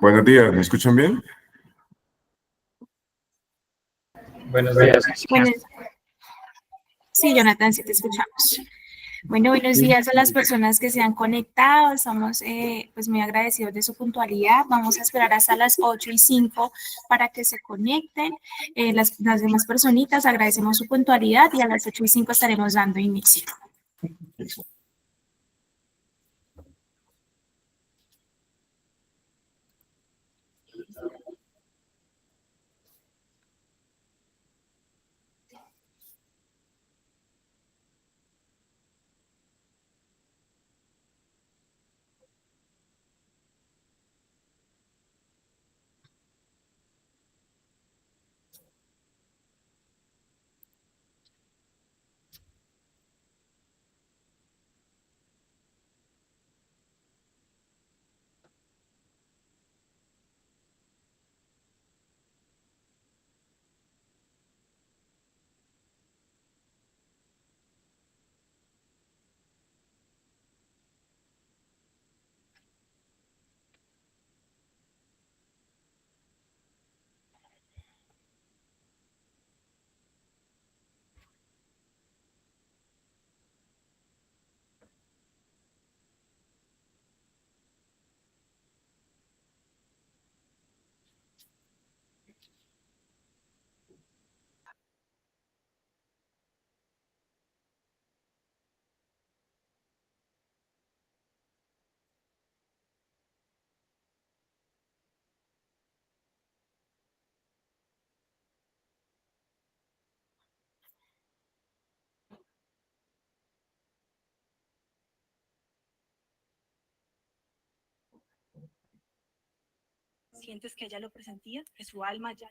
Buenos días, ¿me escuchan bien? Buenos días. Bueno, sí, Jonathan, sí te escuchamos. Bueno, buenos días a las personas que se han conectado. Estamos pues muy agradecidos de su puntualidad. Vamos a esperar hasta las 8:05 para que se conecten. Las demás personitas agradecemos su puntualidad y a las 8:05 estaremos dando inicio. Sientes que ella lo presentía, que su alma ya...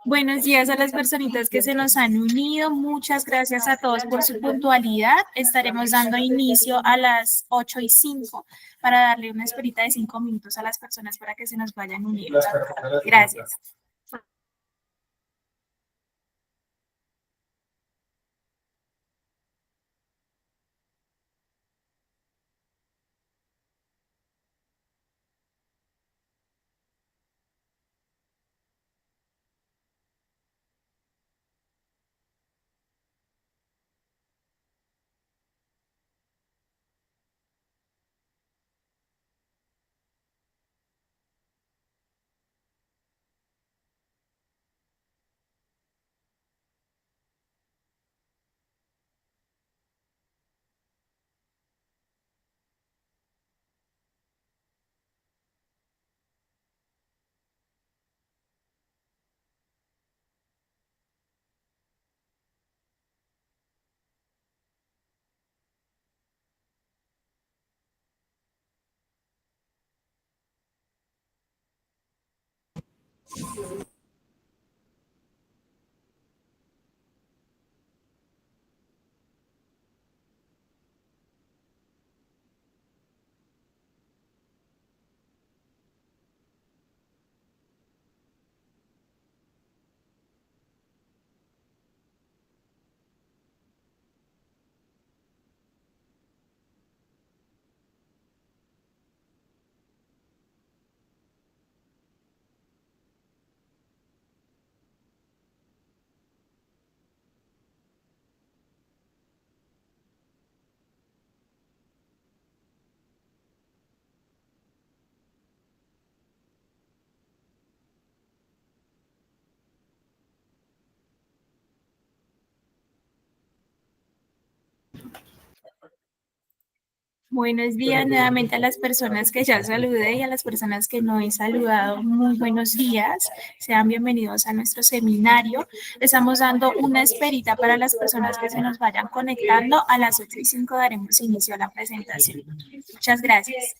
Buenos días a las personitas que se nos han unido. Muchas gracias a todos por su puntualidad. Estaremos dando inicio a las 8:05 para darle una esperita de 5 minutos a las personas para que se nos vayan uniendo. Gracias. Buenos días nuevamente a las personas que ya saludé y a las personas que no he saludado. Muy buenos días. Sean bienvenidos a nuestro seminario. Estamos dando una esperita para las personas que se nos vayan conectando. A las 8:05 daremos inicio a la presentación. Muchas gracias.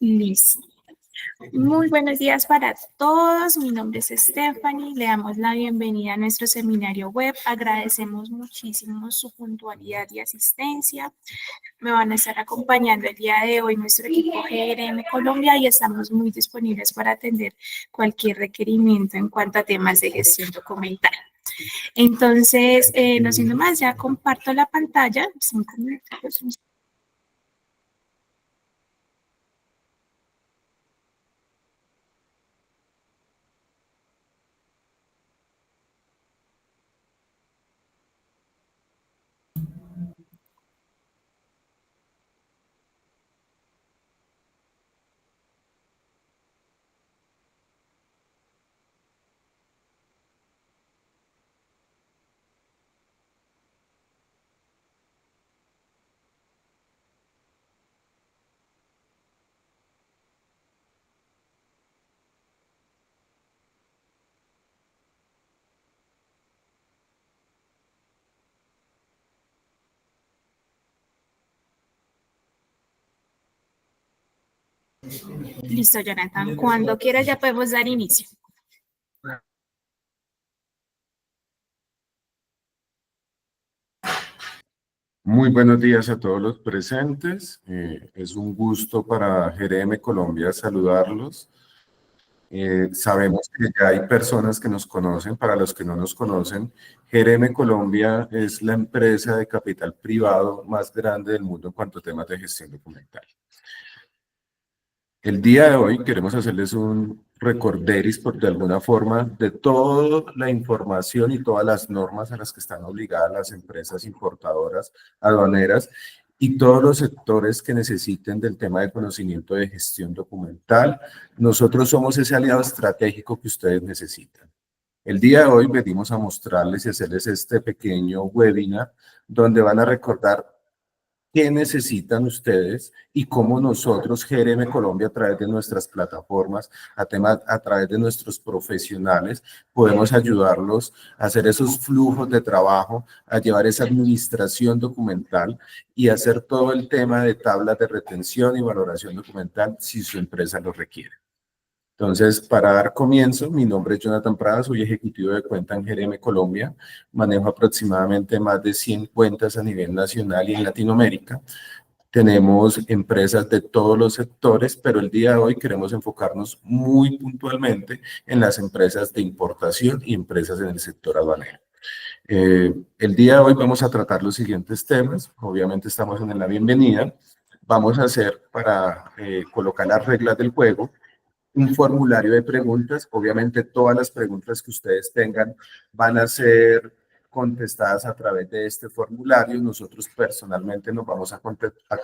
Listo. Muy buenos días para todos. Mi nombre es Stephanie. Le damos la bienvenida a nuestro seminario web. Agradecemos muchísimo su puntualidad y asistencia. Me van a estar acompañando el día de hoy nuestro equipo GRM Colombia y estamos muy disponibles para atender cualquier requerimiento en cuanto a temas de gestión documental. Entonces, no siendo más, ya comparto la pantalla. 5 minutos. Listo, Jonathan. Cuando quieras ya podemos dar inicio. Muy buenos días a todos los presentes. Es un gusto para GRM Colombia saludarlos. Sabemos que ya hay personas que nos conocen. Para los que no nos conocen, GRM Colombia es la empresa de capital privado más grande del mundo en cuanto a temas de gestión documental. El día de hoy queremos hacerles un recorderis, por de alguna forma, de toda la información y todas las normas a las que están obligadas las empresas importadoras, aduaneras y todos los sectores que necesiten del tema de conocimiento de gestión documental. Nosotros somos ese aliado estratégico que ustedes necesitan. El día de hoy venimos a mostrarles y hacerles este pequeño webinar donde van a recordar qué necesitan ustedes y cómo nosotros, GRM Colombia, a través de nuestras plataformas, a través de nuestros profesionales, podemos ayudarlos a hacer esos flujos de trabajo, a llevar esa administración documental y hacer todo el tema de tablas de retención y valoración documental si su empresa lo requiere. Entonces, para dar comienzo, mi nombre es Jonathan Prada, soy ejecutivo de cuenta en GRM Colombia, manejo aproximadamente más de 100 cuentas a nivel nacional y en Latinoamérica. Tenemos empresas de todos los sectores, pero el día de hoy queremos enfocarnos muy puntualmente en las empresas de importación y empresas en el sector aduanero. El día de hoy vamos a tratar los siguientes temas, obviamente estamos en la bienvenida, vamos a hacer para colocar las reglas del juego, un formulario de preguntas. Obviamente todas las preguntas que ustedes tengan van a ser contestadas a través de este formulario. Nosotros personalmente nos vamos a contactar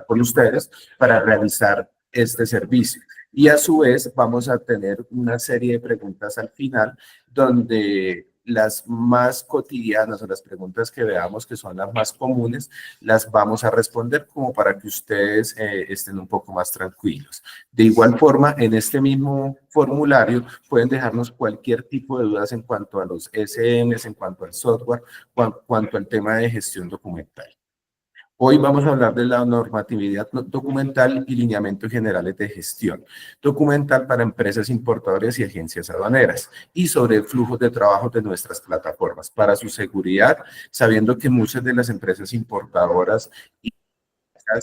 con ustedes para realizar este servicio. Y a su vez vamos a tener una serie de preguntas al final donde las más cotidianas o las preguntas que veamos que son las más comunes, las vamos a responder como para que ustedes estén un poco más tranquilos. De igual forma, en este mismo formulario pueden dejarnos cualquier tipo de dudas en cuanto a los SMs, en cuanto al software, en cuanto al tema de gestión documental. Hoy vamos a hablar de la normatividad documental y lineamientos generales de gestión documental para empresas importadoras y agencias aduaneras y sobre el flujo de trabajo de nuestras plataformas para su seguridad, sabiendo que muchas de las empresas importadoras y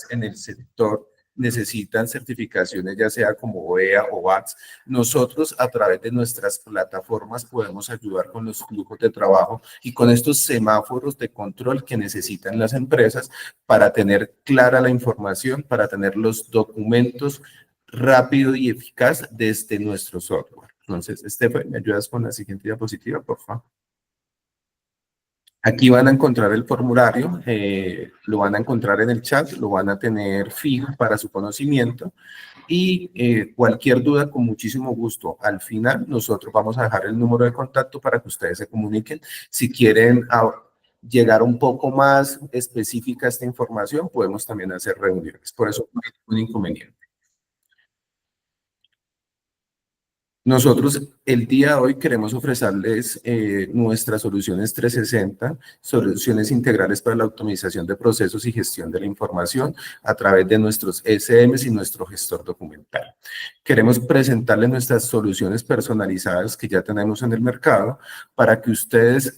en el sector necesitan certificaciones, ya sea como OEA o VATS. Nosotros, a través de nuestras plataformas, podemos ayudar con los flujos de trabajo y con estos semáforos de control que necesitan las empresas para tener clara la información, para tener los documentos rápido y eficaz desde nuestro software. Entonces, Estefan, ¿me ayudas con la siguiente diapositiva, por favor? Aquí van a encontrar el formulario, lo van a encontrar en el chat, lo van a tener fijo para su conocimiento y cualquier duda con muchísimo gusto. Al final nosotros vamos a dejar el número de contacto para que ustedes se comuniquen. Si quieren llegar un poco más específica a esta información, podemos también hacer reuniones. Por eso no hay ningún inconveniente. Nosotros el día de hoy queremos ofrecerles nuestras soluciones 360, soluciones integrales para la optimización de procesos y gestión de la información a través de nuestros SMs y nuestro gestor documental. Queremos presentarles nuestras soluciones personalizadas que ya tenemos en el mercado para que ustedes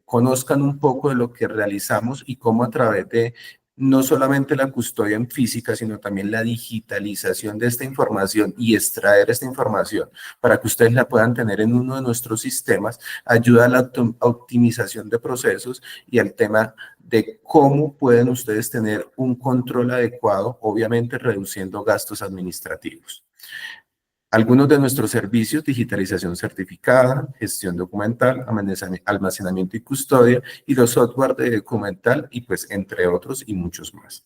conozcan un poco de lo que realizamos y cómo a través de no solamente la custodia en física, sino también la digitalización de esta información y extraer esta información para que ustedes la puedan tener en uno de nuestros sistemas, ayuda a la optimización de procesos y al tema de cómo pueden ustedes tener un control adecuado, obviamente reduciendo gastos administrativos. Algunos de nuestros servicios: digitalización certificada, gestión documental, almacenamiento y custodia, y los software de documental, y pues entre otros y muchos más.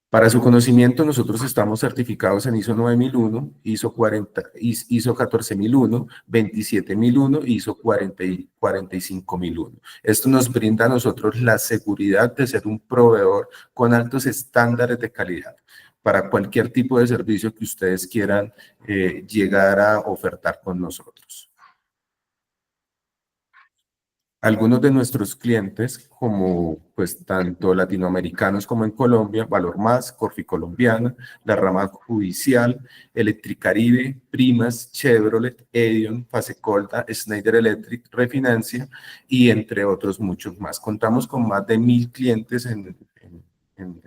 Para su conocimiento, nosotros estamos certificados en ISO 9001, ISO 14001, 27001 y ISO 45001. Esto nos brinda a nosotros la seguridad de ser un proveedor con altos estándares de calidad para cualquier tipo de servicio que ustedes quieran llegar a ofertar con nosotros. Algunos de nuestros clientes, como pues tanto latinoamericanos como en Colombia, Valor Más, Corfi Colombiana, la rama judicial, Electricaribe, Primas, Chevrolet, Edion, Fasecolta, Schneider Electric, Refinancia y entre otros muchos más. Contamos con más de 1.000 clientes en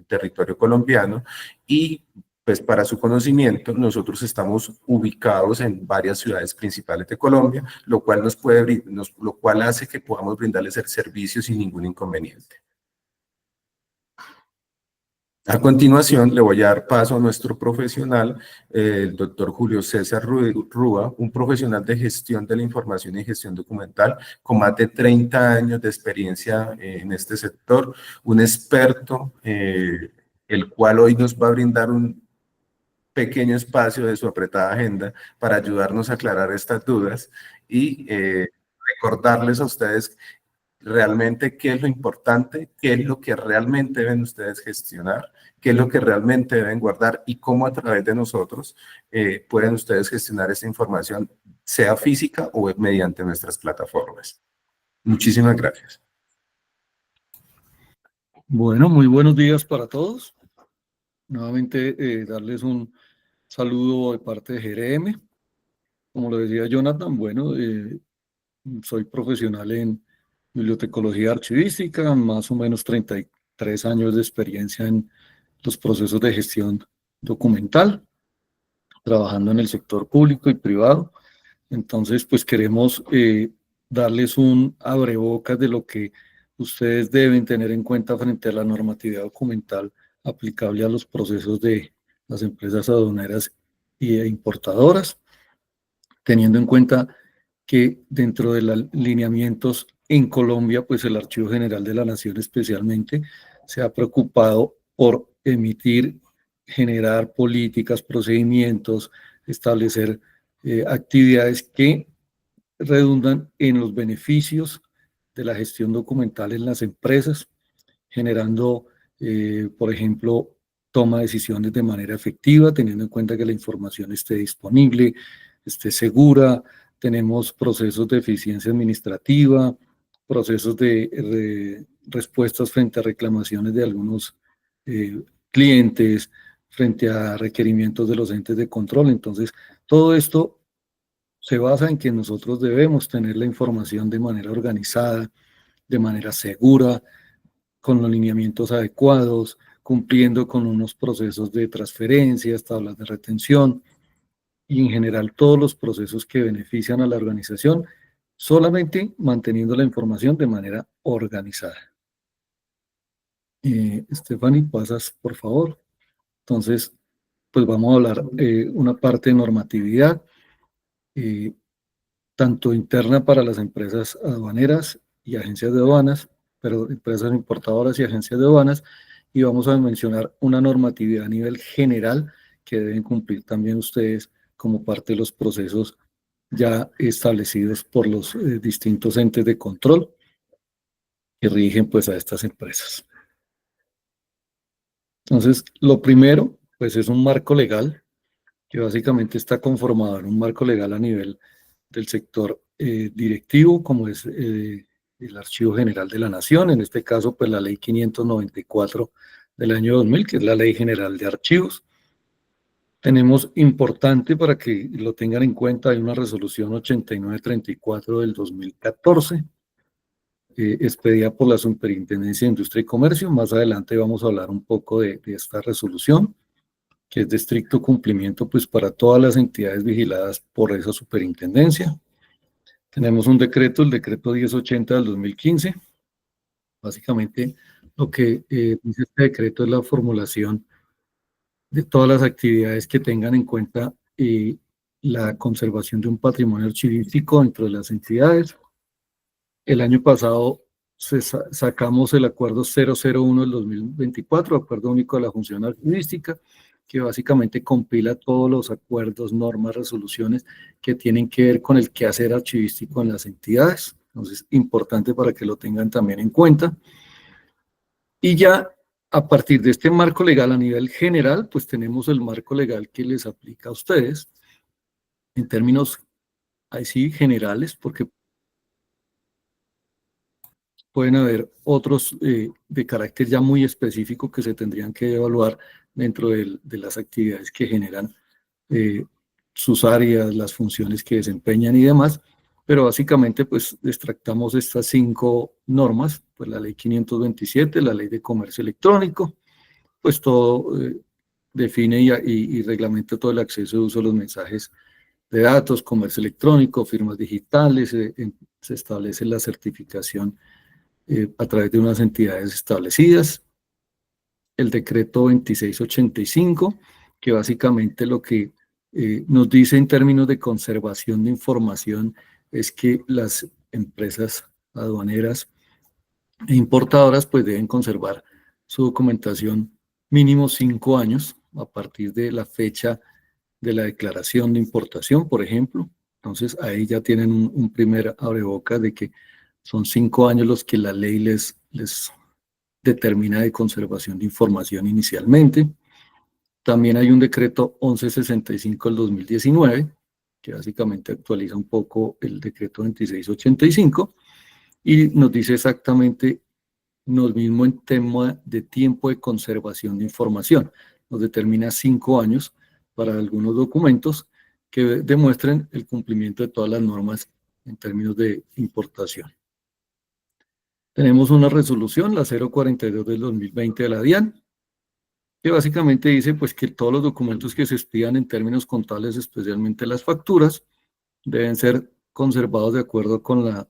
territorio colombiano y pues para su conocimiento, nosotros estamos ubicados en varias ciudades principales de Colombia, lo cual lo cual hace que podamos brindarles el servicio sin ningún inconveniente. A continuación, le voy a dar paso a nuestro profesional, el doctor Julio César Rúa, un profesional de gestión de la información y gestión documental con más de 30 años de experiencia en este sector, un experto, el cual hoy nos va a brindar un pequeño espacio de su apretada agenda para ayudarnos a aclarar estas dudas y recordarles a ustedes realmente qué es lo importante, qué es lo que realmente deben ustedes gestionar, qué es lo que realmente deben guardar y cómo a través de nosotros pueden ustedes gestionar esta información, sea física o mediante nuestras plataformas. Muchísimas gracias. Bueno, muy buenos días para todos. Nuevamente darles un saludo de parte de GRM. Como lo decía Jonathan, bueno, soy profesional en bibliotecología archivística, más o menos 33 años de experiencia en los procesos de gestión documental, trabajando en el sector público y privado. Entonces, pues queremos darles un abrebocas de lo que ustedes deben tener en cuenta frente a la normatividad documental aplicable a los procesos de las empresas aduaneras e importadoras, teniendo en cuenta que dentro de los lineamientos en Colombia, pues el Archivo General de la Nación especialmente se ha preocupado por emitir, generar políticas, procedimientos, establecer actividades que redundan en los beneficios de la gestión documental en las empresas, generando, por ejemplo, toma de decisiones de manera efectiva, teniendo en cuenta que la información esté disponible, esté segura. Tenemos procesos de eficiencia administrativa, procesos de respuestas frente a reclamaciones de algunos clientes, frente a requerimientos de los entes de control. Entonces, todo esto se basa en que nosotros debemos tener la información de manera organizada, de manera segura, con los lineamientos adecuados, cumpliendo con unos procesos de transferencias, tablas de retención y en general todos los procesos que benefician a la organización, solamente manteniendo la información de manera organizada. Stephanie, pasas por favor. Entonces, pues vamos a hablar una parte de normatividad, tanto interna para las empresas aduaneras y agencias de aduanas, pero empresas importadoras y agencias de aduanas, y vamos a mencionar una normatividad a nivel general que deben cumplir también ustedes como parte de los procesos ya establecidos por los distintos entes de control que rigen pues a estas empresas. Entonces, lo primero, pues es un marco legal que básicamente está conformado en un marco legal a nivel del sector directivo, como es el Archivo General de la Nación, en este caso, pues la Ley 594 del año 2000, que es la Ley General de Archivos. Tenemos importante para que lo tengan en cuenta, hay una resolución 8934 del 2014, expedida por la Superintendencia de Industria y Comercio. Más adelante vamos a hablar un poco de esta resolución, que es de estricto cumplimiento pues para todas las entidades vigiladas por esa superintendencia. Tenemos un decreto, el decreto 1080 del 2015. Básicamente lo que dice este decreto es la formulación de todas las actividades que tengan en cuenta la conservación de un patrimonio archivístico dentro de las entidades. El año pasado sacamos el acuerdo 001 del 2024, acuerdo único de la función archivística, que básicamente compila todos los acuerdos, normas, resoluciones que tienen que ver con el quehacer archivístico en las entidades. Entonces, importante para que lo tengan también en cuenta. Y ya a partir de este marco legal a nivel general, pues tenemos el marco legal que les aplica a ustedes en términos, ahí sí, generales, porque pueden haber otros de carácter ya muy específico que se tendrían que evaluar dentro de las actividades que generan sus áreas, las funciones que desempeñan y demás, pero básicamente pues extractamos estas 5 normas, pues la ley 527, la ley de comercio electrónico, pues todo define y reglamenta todo el acceso de uso de los mensajes de datos, comercio electrónico, firmas digitales, se establece la certificación a través de unas entidades establecidas, el decreto 2685, que básicamente lo que nos dice en términos de conservación de información es que las empresas aduaneras e importadoras pues deben conservar su documentación mínimo 5 años a partir de la fecha de la declaración de importación, por ejemplo. Entonces ahí ya tienen un primer abrebocas de que son 5 años los que la ley les determina de conservación de información inicialmente. También hay un decreto 1165 del 2019, que básicamente actualiza un poco el decreto 2685 y nos dice exactamente lo mismo en tema de tiempo de conservación de información. Nos determina 5 años para algunos documentos que demuestren el cumplimiento de todas las normas en términos de importación. Tenemos una resolución, la 042 del 2020 de la DIAN, que básicamente dice pues, que todos los documentos que se expidan en términos contables, especialmente las facturas, deben ser conservados de acuerdo con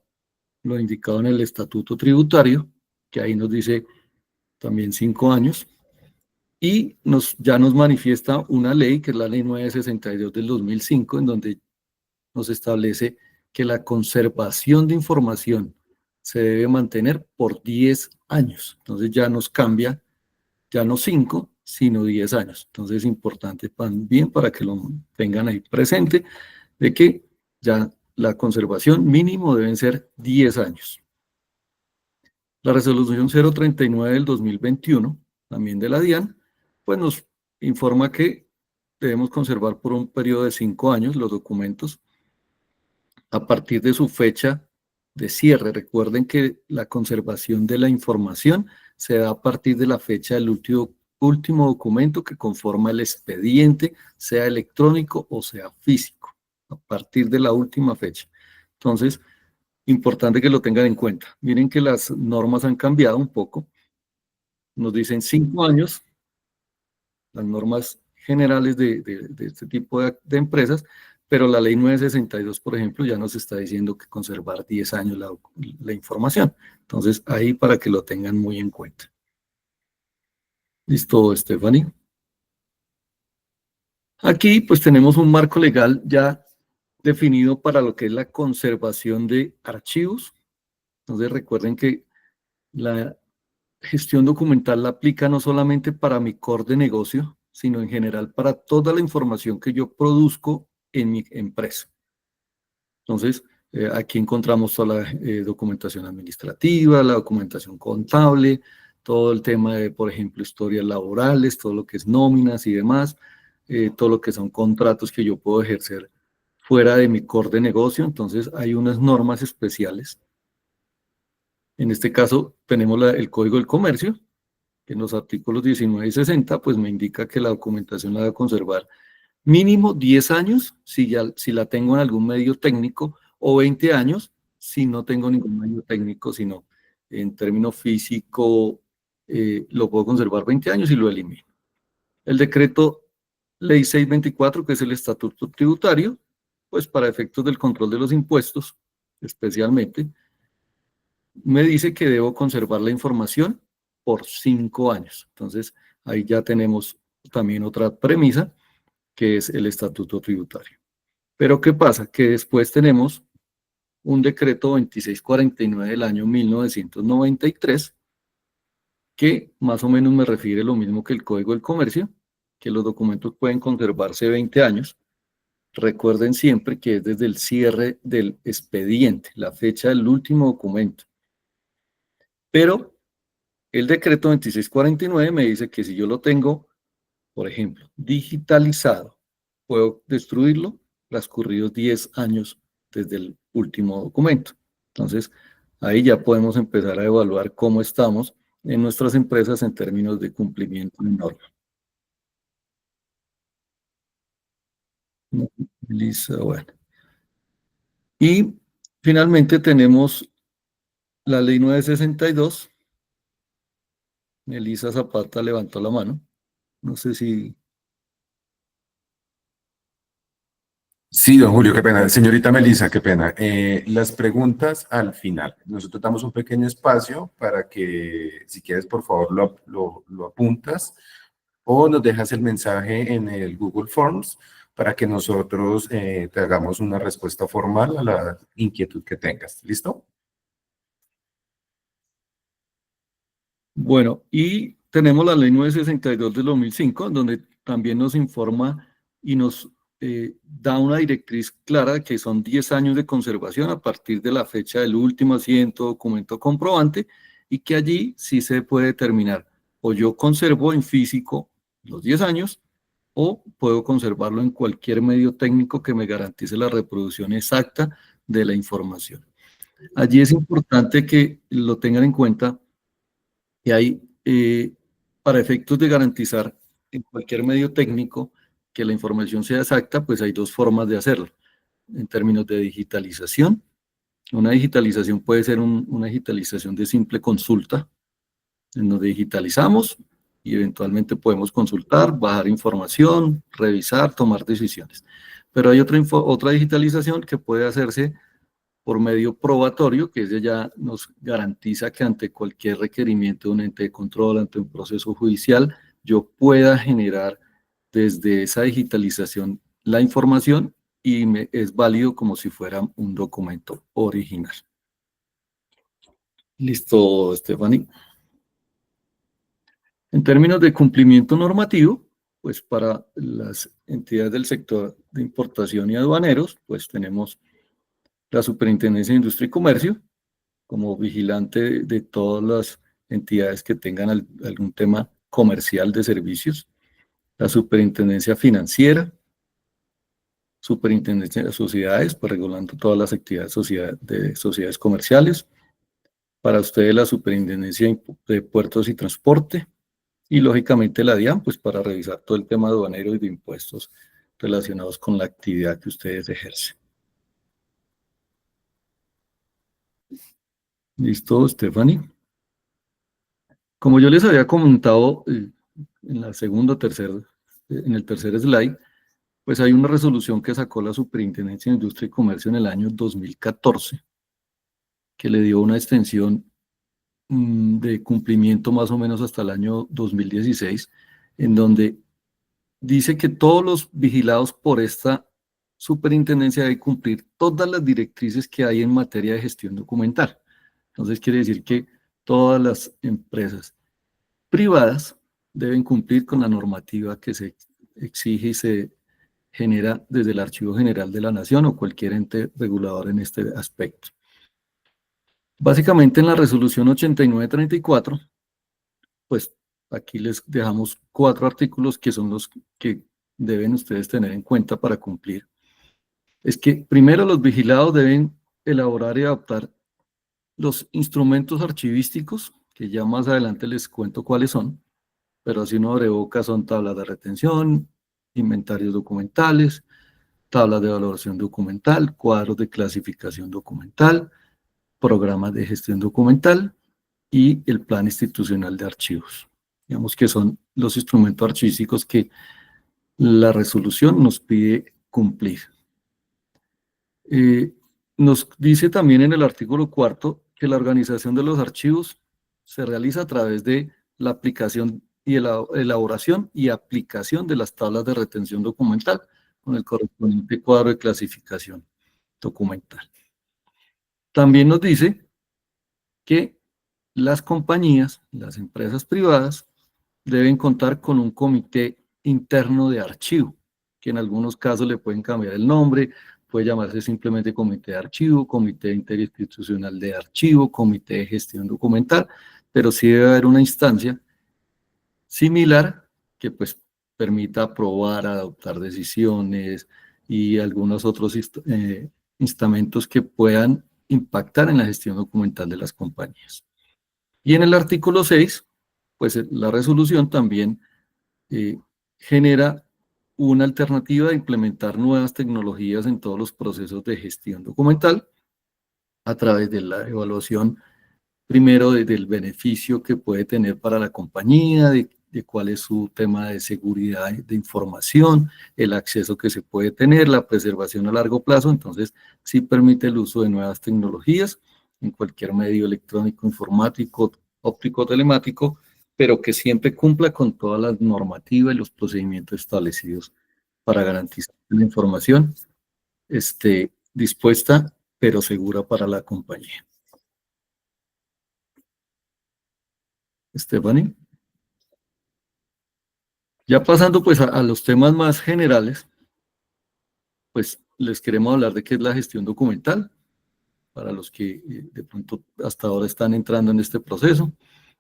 lo indicado en el estatuto tributario, que ahí nos dice también 5 años, y ya nos manifiesta una ley, que es la ley 962 del 2005, en donde nos establece que la conservación de información se debe mantener por 10 años. Entonces ya nos cambia, ya no 5, sino 10 años. Entonces es importante también para que lo tengan ahí presente, de que ya la conservación mínimo deben ser 10 años. La resolución 039 del 2021, también de la DIAN, pues nos informa que debemos conservar por un periodo de 5 años los documentos a partir de su fecha de cierre. Recuerden que la conservación de la información se da a partir de la fecha del último documento que conforma el expediente, sea electrónico o sea físico, a partir de la última fecha. Entonces, importante que lo tengan en cuenta. Miren que las normas han cambiado un poco. Nos dicen 5 años, las normas generales de este tipo de empresas, pero la ley 962, por ejemplo, ya nos está diciendo que conservar 10 años la información. Entonces, ahí para que lo tengan muy en cuenta. ¿Listo, Stephanie? Aquí, pues, tenemos un marco legal ya definido para lo que es la conservación de archivos. Entonces, recuerden que la gestión documental la aplica no solamente para mi core de negocio, sino en general para toda la información que yo produzco en mi empresa. Entonces, aquí encontramos toda la documentación administrativa, la documentación contable, todo el tema de, por ejemplo, historias laborales, todo lo que es nóminas y demás, todo lo que son contratos que yo puedo ejercer fuera de mi core de negocio. Entonces, hay unas normas especiales. En este caso, tenemos el Código del Comercio, que en los artículos 19 y 60, pues me indica que la documentación la debo conservar mínimo 10 años si la tengo en algún medio técnico, o 20 años si no tengo ningún medio técnico, sino en términos físico lo puedo conservar 20 años y lo elimino. El decreto ley 624, que es el estatuto tributario, pues para efectos del control de los impuestos, especialmente, me dice que debo conservar la información por 5 años. Entonces, ahí ya tenemos también otra premisa, que es el estatuto tributario. Pero ¿qué pasa? Que después tenemos un decreto 2649 del año 1993, que más o menos me refiere lo mismo que el Código del Comercio, que los documentos pueden conservarse 20 años. Recuerden siempre que es desde el cierre del expediente, la fecha del último documento. Pero el decreto 2649 me dice que si yo lo tengo, por ejemplo, digitalizado, puedo destruirlo transcurridos 10 años desde el último documento. Entonces, Ahí ya podemos empezar a evaluar cómo estamos en nuestras empresas en términos de cumplimiento de normas. Lisa, bueno. Y finalmente tenemos la ley 962. Melissa Zapata levantó la mano. No sé si... Sí, don Julio, qué pena. Señorita Melissa, qué pena. Las preguntas al final. Nosotros damos un pequeño espacio para que, si quieres, por favor, lo apuntas o nos dejas el mensaje en el Google Forms para que nosotros te hagamos una respuesta formal a la inquietud que tengas. ¿Listo? Bueno, y tenemos la ley 962 del 2005, donde también nos informa y nos da una directriz clara que son 10 años de conservación a partir de la fecha del último asiento, documento comprobante, y que allí sí se puede determinar, o yo conservo en físico los 10 años, o puedo conservarlo en cualquier medio técnico que me garantice la reproducción exacta de la información. Allí es importante que lo tengan en cuenta y hay, para efectos de garantizar en cualquier medio técnico que la información sea exacta, pues hay dos formas de hacerlo. En términos de digitalización, una digitalización puede ser una digitalización de simple consulta, en donde digitalizamos y eventualmente podemos consultar, bajar información, revisar, tomar decisiones. Pero hay otra digitalización que puede hacerse por medio probatorio, que ese ya nos garantiza que ante cualquier requerimiento de un ente de control, ante un proceso judicial, yo pueda generar desde esa digitalización la información y es válido como si fuera un documento original. Listo, Stephanie. En términos de cumplimiento normativo, pues para las entidades del sector de importación y aduaneros, pues tenemos la Superintendencia de Industria y Comercio, como vigilante de todas las entidades que tengan algún tema comercial de servicios, la Superintendencia Financiera, Superintendencia de Sociedades, pues regulando todas las actividades de sociedades comerciales, para ustedes la Superintendencia de Puertos y Transporte, y lógicamente la DIAN, pues para revisar todo el tema aduanero y de impuestos relacionados con la actividad que ustedes ejercen. ¿Listo, Stephanie? Como yo les había comentado en la segunda en el tercer slide, pues hay una resolución que sacó la Superintendencia de Industria y Comercio en el año 2014, que le dio una extensión de cumplimiento más o menos hasta el año 2016, en donde dice que todos los vigilados por esta superintendencia deben cumplir todas las directrices que hay en materia de gestión documental. Entonces quiere decir que todas las empresas privadas deben cumplir con la normativa que se exige y se genera desde el Archivo General de la Nación o cualquier ente regulador en este aspecto. Básicamente en la resolución 8934, pues aquí les dejamos 4 artículos que son los que deben ustedes tener en cuenta para cumplir. Es que primero los vigilados deben elaborar y adaptar los instrumentos archivísticos, que ya más adelante les cuento cuáles son, pero así uno de boca son tablas de retención, inventarios documentales, tablas de valoración documental, cuadros de clasificación documental, programas de gestión documental y el plan institucional de archivos. Digamos que son los instrumentos archivísticos que la resolución nos pide cumplir. Nos dice también en el artículo 4 que la organización de los archivos se realiza a través de la aplicación y elaboración y aplicación de las tablas de retención documental con el correspondiente cuadro de clasificación documental. También nos dice que las compañías, las empresas privadas, deben contar con un comité interno de archivo, que en algunos casos le pueden cambiar el nombre, puede llamarse simplemente comité de archivo, comité interinstitucional de archivo, comité de gestión documental, pero sí debe haber una instancia similar que pues permita aprobar, adoptar decisiones y algunos otros instrumentos que puedan impactar en la gestión documental de las compañías. Y en el artículo 6, pues la resolución también genera una alternativa de implementar nuevas tecnologías en todos los procesos de gestión documental a través de la evaluación, primero del beneficio que puede tener para la compañía, de cuál es su tema de seguridad de información, el acceso que se puede tener, la preservación a largo plazo. Entonces, sí permite el uso de nuevas tecnologías en cualquier medio electrónico, informático, óptico, telemático, pero que siempre cumpla con todas las normativas y los procedimientos establecidos para garantizar que la información esté dispuesta, pero segura para la compañía. Stephanie. Ya pasando pues a los temas más generales, pues les queremos hablar de qué es la gestión documental, para los que de pronto hasta ahora están entrando en este proceso.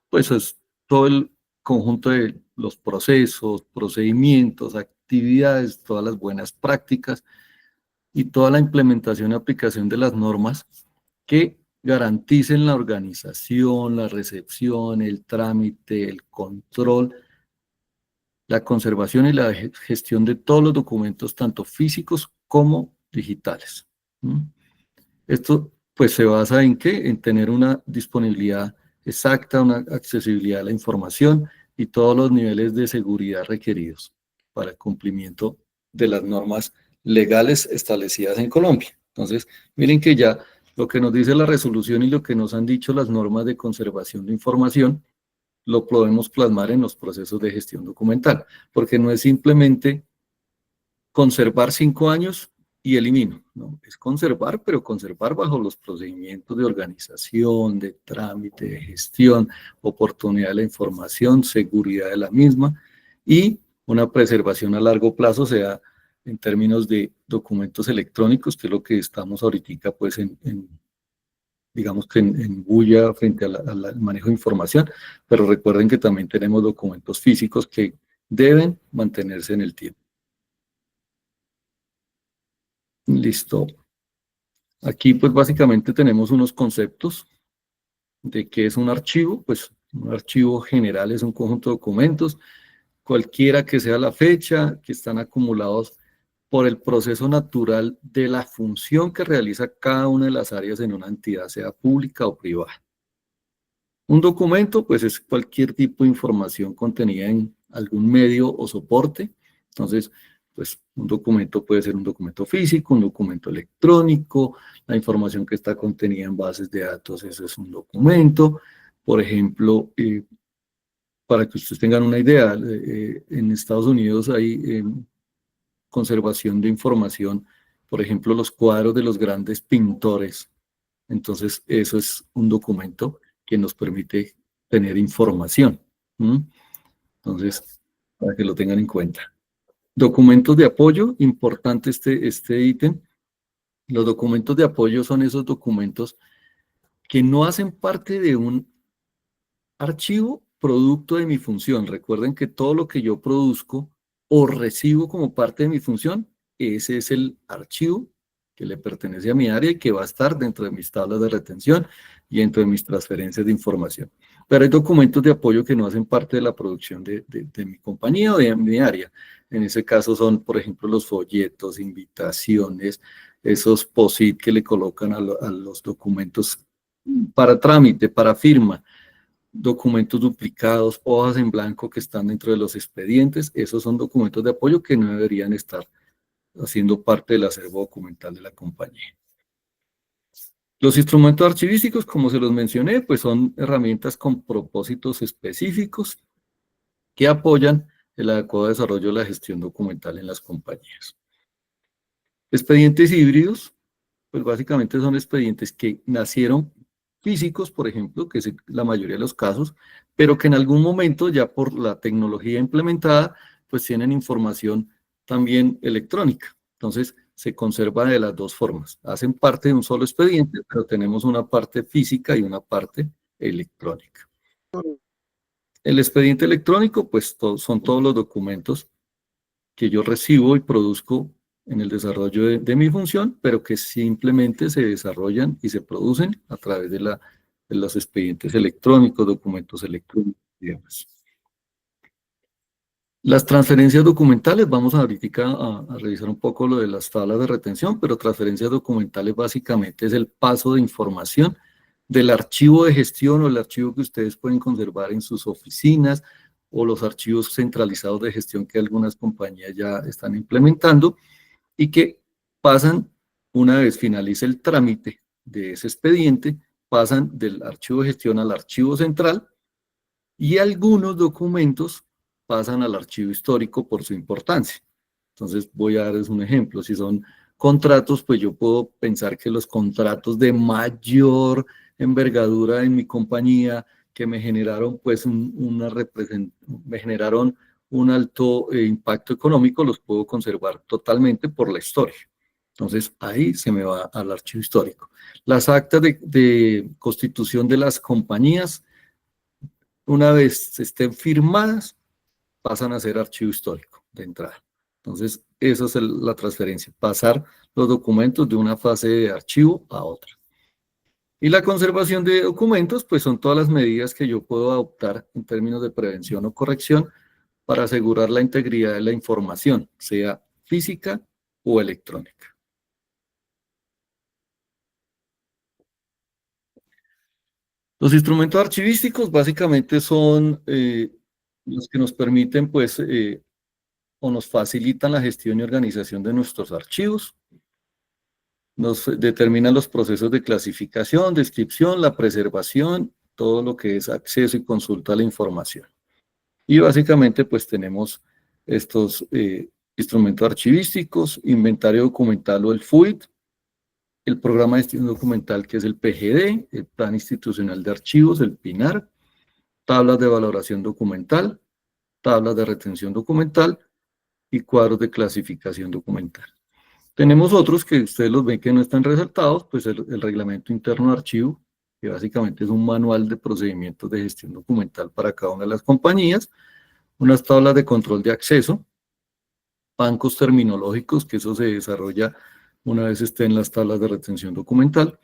Pues es todo el conjunto de los procesos, procedimientos, actividades, todas las buenas prácticas y toda la implementación y aplicación de las normas que garanticen la organización, la recepción, el trámite, el control, la conservación y la gestión de todos los documentos, tanto físicos como digitales. Esto pues se basa en ¿qué? En tener una disponibilidad exacta, una accesibilidad a la información y todos los niveles de seguridad requeridos para el cumplimiento de las normas legales establecidas en Colombia. Entonces, miren que ya lo que nos dice la resolución y lo que nos han dicho las normas de conservación de información, lo podemos plasmar en los procesos de gestión documental, porque no es simplemente conservar 5 años y elimino, ¿no? Es conservar, pero conservar bajo los procedimientos de organización, de trámite, de gestión, oportunidad de la información, seguridad de la misma y una preservación a largo plazo, sea en términos de documentos electrónicos, que es lo que estamos ahorita pues digamos que en bulla frente al manejo de información, pero recuerden que también tenemos documentos físicos que deben mantenerse en el tiempo. Listo. Aquí pues básicamente tenemos unos conceptos de qué es un archivo. Pues un archivo general es un conjunto de documentos, cualquiera que sea la fecha, que están acumulados por el proceso natural de la función que realiza cada una de las áreas en una entidad, sea pública o privada. Un documento, pues, es cualquier tipo de información contenida en algún medio o soporte. Entonces, pues, un documento puede ser un documento físico, un documento electrónico, la información que está contenida en bases de datos, eso es un documento. Por ejemplo, para que ustedes tengan una idea, en Estados Unidos hay conservación de información, por ejemplo, los cuadros de los grandes pintores. Entonces, eso es un documento que nos permite tener información. Entonces, para que lo tengan en cuenta. Documentos de apoyo, importante este ítem. Los documentos de apoyo son esos documentos que no hacen parte de un archivo producto de mi función. Recuerden que todo lo que yo produzco o recibo como parte de mi función, ese es el archivo que le pertenece a mi área y que va a estar dentro de mis tablas de retención y dentro de mis transferencias de información. Pero hay documentos de apoyo que no hacen parte de la producción de mi compañía o de mi área. En ese caso son, por ejemplo, los folletos, invitaciones, esos POSIT que le colocan a los documentos para trámite, para firma, documentos duplicados, hojas en blanco que están dentro de los expedientes. Esos son documentos de apoyo que no deberían estar haciendo parte del acervo documental de la compañía. Los instrumentos archivísticos, como se los mencioné, pues son herramientas con propósitos específicos que apoyan el adecuado desarrollo de la gestión documental en las compañías. Expedientes híbridos, pues básicamente son expedientes que nacieron físicos, por ejemplo, que es la mayoría de los casos, pero que en algún momento, ya por la tecnología implementada, pues tienen información también electrónica. Entonces, se conserva de las dos formas. Hacen parte de un solo expediente, pero tenemos una parte física y una parte electrónica. El expediente electrónico, pues son todos los documentos que yo recibo y produzco en el desarrollo de mi función, pero que simplemente se desarrollan y se producen a través de los expedientes electrónicos, documentos electrónicos y demás. Las transferencias documentales, vamos ahorita a revisar un poco lo de las tablas de retención, pero transferencias documentales básicamente es el paso de información del archivo de gestión o el archivo que ustedes pueden conservar en sus oficinas o los archivos centralizados de gestión que algunas compañías ya están implementando y que pasan, una vez finalice el trámite de ese expediente, pasan del archivo de gestión al archivo central y algunos documentos pasan al archivo histórico por su importancia. Entonces voy a darles un ejemplo. Si son contratos, pues yo puedo pensar que los contratos de mayor envergadura en mi compañía que me generaron pues me generaron un alto impacto económico, los puedo conservar totalmente por la historia. Entonces ahí se me va al archivo histórico. Las actas de constitución de las compañías, una vez estén firmadas, pasan a ser archivo histórico de entrada. Entonces, esa es la transferencia, pasar los documentos de una fase de archivo a otra. Y la conservación de documentos, pues son todas las medidas que yo puedo adoptar en términos de prevención o corrección para asegurar la integridad de la información, sea física o electrónica. Los instrumentos archivísticos básicamente son los que nos permiten, pues, o nos facilitan la gestión y organización de nuestros archivos, nos determinan los procesos de clasificación, descripción, la preservación, todo lo que es acceso y consulta a la información. Y básicamente pues tenemos estos instrumentos archivísticos, inventario documental o el FUID, el programa de gestión documental que es el PGD, el plan institucional de archivos, el PINAR, tablas de valoración documental, tablas de retención documental y cuadros de clasificación documental. Tenemos otros que ustedes los ven que no están resaltados, pues el reglamento interno de archivo, que básicamente es un manual de procedimientos de gestión documental para cada una de las compañías, unas tablas de control de acceso, bancos terminológicos, que eso se desarrolla una vez estén las tablas de retención documental,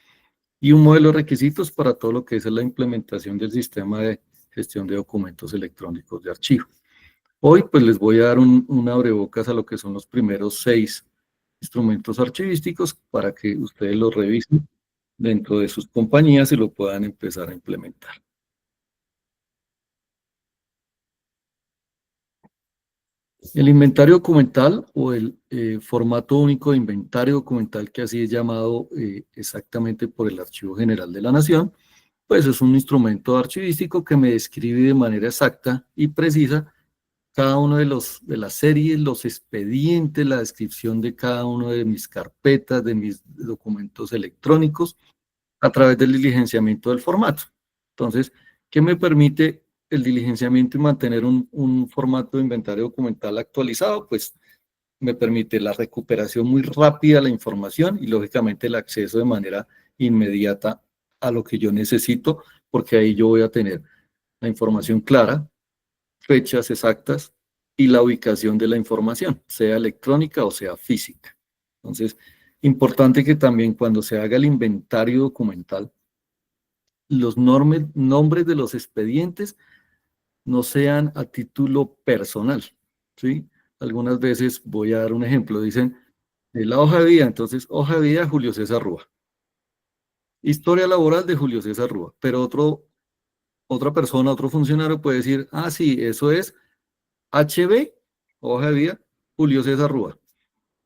y un modelo de requisitos para todo lo que es la implementación del sistema de gestión de documentos electrónicos de archivo. Hoy pues les voy a dar un abrebocas a lo que son los primeros 6 instrumentos archivísticos para que ustedes los revisen dentro de sus compañías y lo puedan empezar a implementar. El inventario documental o el formato único de inventario documental, que así es llamado exactamente por el Archivo General de la Nación, pues es un instrumento archivístico que me describe de manera exacta y precisa cada uno de las series, los expedientes, la descripción de cada uno de mis carpetas, de mis documentos electrónicos, a través del diligenciamiento del formato. Entonces, ¿qué me permite el diligenciamiento y mantener un formato de inventario documental actualizado? Pues me permite la recuperación muy rápida de la información y, lógicamente, el acceso de manera inmediata a lo que yo necesito, porque ahí yo voy a tener la información clara, fechas exactas y la ubicación de la información, sea electrónica o sea física. Entonces, importante que también cuando se haga el inventario documental, los nombres de los expedientes no sean a título personal, ¿sí? Algunas veces, voy a dar un ejemplo, dicen, la hoja de vida, entonces, hoja de vida Julio César Rúa. Historia laboral de Julio César Rúa, pero otra persona, otro funcionario puede decir, ah, sí, eso es HB, hoja de vida, Julio César Rúa.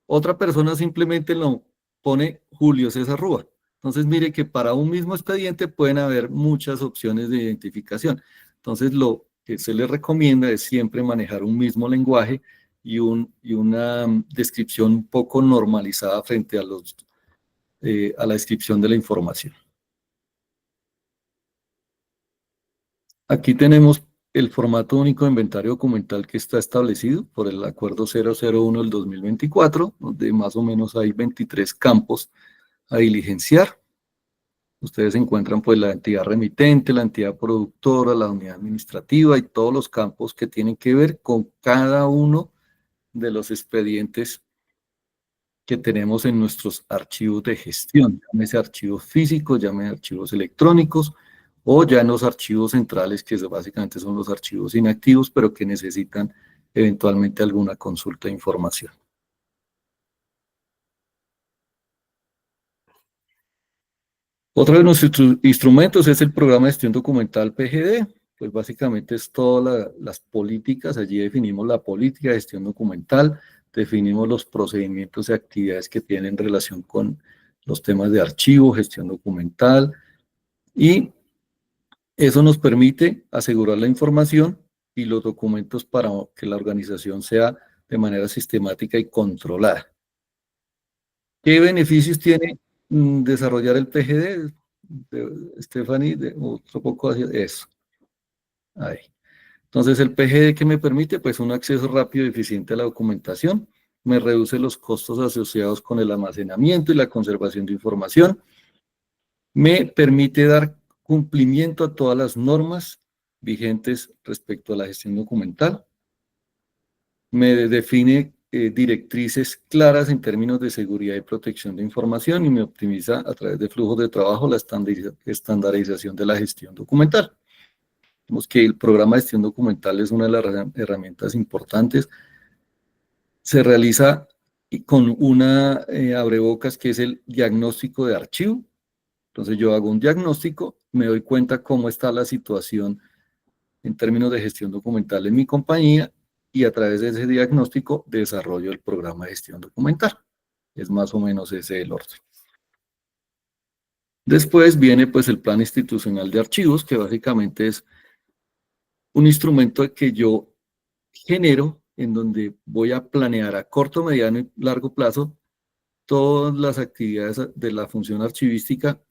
Otra persona simplemente lo pone Julio César Rúa. Entonces, mire que para un mismo expediente pueden haber muchas opciones de identificación. Entonces, lo que se les recomienda es siempre manejar un mismo lenguaje y una descripción un poco normalizada frente a la descripción de la información. Aquí tenemos el formato único de inventario documental que está establecido por el Acuerdo 001 del 2024, donde más o menos hay 23 campos a diligenciar. Ustedes encuentran pues la entidad remitente, la entidad productora, la unidad administrativa y todos los campos que tienen que ver con cada uno de los expedientes que tenemos en nuestros archivos de gestión, llámese archivos físicos, llámese archivos electrónicos, o ya en los archivos centrales, que básicamente son los archivos inactivos, pero que necesitan eventualmente alguna consulta de información. Otro de nuestros instrumentos es el programa de gestión documental PGD. Pues básicamente es todas las políticas. Allí definimos la política de gestión documental, definimos los procedimientos y actividades que tienen relación con los temas de archivo, gestión documental, y eso nos permite asegurar la información y los documentos para que la organización sea de manera sistemática y controlada. ¿Qué beneficios tiene desarrollar el PGD? Stephanie, otro poco hacia eso. Ahí. Entonces, el PGD, ¿qué me permite? Pues un acceso rápido y eficiente a la documentación, me reduce los costos asociados con el almacenamiento y la conservación de información, me permite dar cumplimiento a todas las normas vigentes respecto a la gestión documental, me define directrices claras en términos de seguridad y protección de información y me optimiza a través de flujos de trabajo la estandarización de la gestión documental. Vemos que el programa de gestión documental es una de las herramientas importantes. Se realiza con una abrebocas que es el diagnóstico de archivo. Entonces yo hago un diagnóstico, me doy cuenta cómo está la situación en términos de gestión documental en mi compañía y a través de ese diagnóstico desarrollo el programa de gestión documental. Es más o menos ese el orden. Después viene pues el plan institucional de archivos, que básicamente es un instrumento que yo genero en donde voy a planear a corto, mediano y largo plazo todas las actividades de la función archivística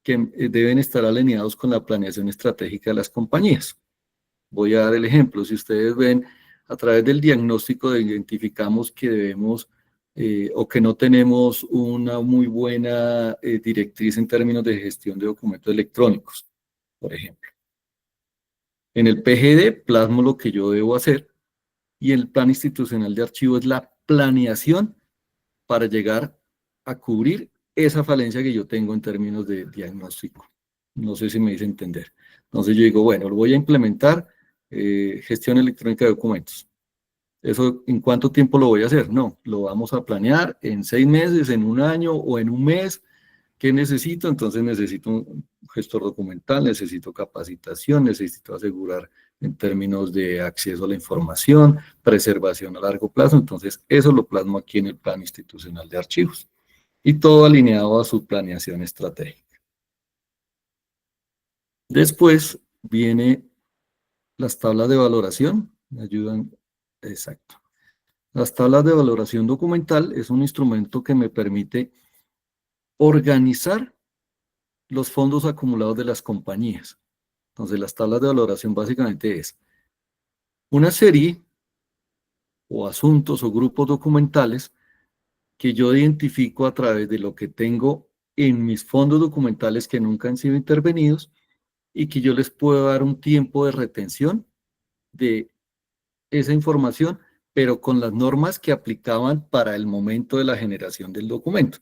que deben estar alineados con la planeación estratégica de las compañías. Voy a dar el ejemplo. Si ustedes ven, a través del diagnóstico identificamos que debemos o que no tenemos una muy buena directriz en términos de gestión de documentos electrónicos, por ejemplo. En el PGD plasmo lo que yo debo hacer y el plan institucional de archivo es la planeación para llegar a cubrir esa falencia que yo tengo en términos de diagnóstico. No sé si me hice entender. Entonces yo digo, bueno, lo voy a implementar, gestión electrónica de documentos. ¿Eso en cuánto tiempo lo voy a hacer? No, lo vamos a planear en 6 meses, en 1 año o en 1 mes. ¿Qué necesito? Entonces necesito un gestor documental, necesito capacitación, necesito asegurar en términos de acceso a la información, preservación a largo plazo. Entonces eso lo plasmo aquí en el plan institucional de archivos. Y todo alineado a su planeación estratégica. Después viene las tablas de valoración. Me ayudan. Exacto. Las tablas de valoración documental es un instrumento que me permite organizar los fondos acumulados de las compañías. Entonces, las tablas de valoración básicamente es una serie o asuntos o grupos documentales que yo identifico a través de lo que tengo en mis fondos documentales que nunca han sido intervenidos y que yo les puedo dar un tiempo de retención de esa información, pero con las normas que aplicaban para el momento de la generación del documento.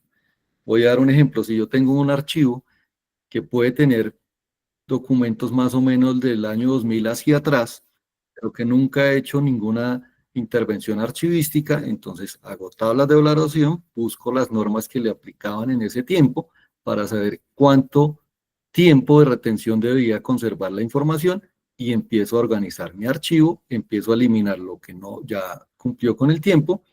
Voy a dar un ejemplo. Si yo tengo un archivo que puede tener documentos más o menos del año 2000 hacia atrás, pero que nunca he hecho ninguna intervención archivística, entonces hago tablas de valoración, busco las normas que le aplicaban en ese tiempo para saber cuánto tiempo de retención debía conservar la información y empiezo a organizar mi archivo, empiezo a eliminar lo que no ya cumplió con el tiempo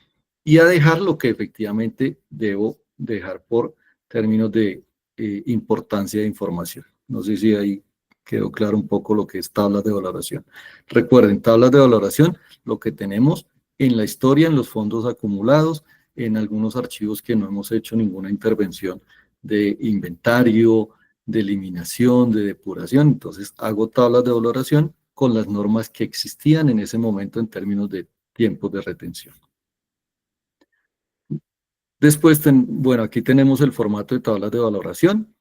y a dejar lo que efectivamente debo dejar por términos de importancia de información. No sé si ahí quedó claro un poco lo que es tablas de valoración. Recuerden, tablas de valoración, lo que tenemos en la historia, en los fondos acumulados, en algunos archivos que no hemos hecho ninguna intervención de inventario, de eliminación, de depuración. Entonces hago tablas de valoración con las normas que existían en ese momento en términos de tiempos de retención. Después, bueno, aquí tenemos el formato de tablas de valoración.